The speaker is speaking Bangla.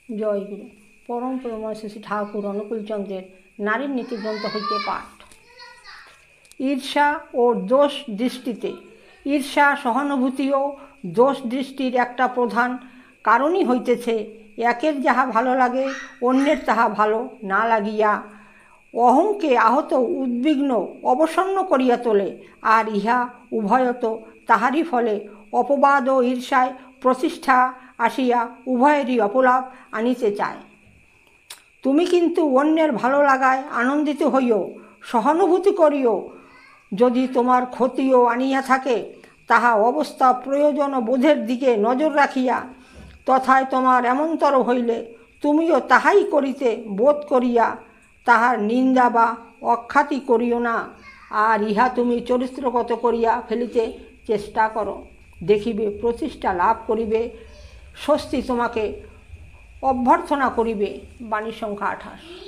জয়গুরু। পরম প্রেমময় শ্রী ঠাকুর অনুকূলচন্দ্রের নারীর নীতিগ্রন্থ হইতে পাঠ। ঈর্ষা ও দোষ দৃষ্টিতে। ঈর্ষা, সহানুভূতি ও দোষ দৃষ্টির একটা প্রধান কারণই হইতেছে একের যাহা ভালো লাগে অন্যের তাহা ভালো না লাগিয়া অহংকে আহত, উদ্বিগ্ন, অবসন্ন করিয়া তোলে। আর ইহা উভয়ত তাহারই ফলে অপবাদ ও ঈর্ষায় প্রতিষ্ঠা আসিয়া উভয়েরই অপলাভ আনিতে চায়। তুমি কিন্তু অন্যের ভালো লাগায় আনন্দিত হইও, সহানুভূতি করিও। যদি তোমার ক্ষতিও আনিয়া থাকে, তাহা অবস্থা, প্রয়োজন ও বোধের দিকে নজর রাখিয়া তথায় তোমার এমনতর হইলে তুমিও তাহাই করিতে বোধ করিয়া তাহার নিন্দা বা অখ্যাতি করিও না। আর ইহা তুমি চরিত্রগত করিয়া ফেলিতে চেষ্টা করো, দেখিবে প্রতিষ্ঠা লাভ করিবে, স্বস্তি তোমাকে অভ্যর্থনা করিবে। বাণী সংখ্যা 28।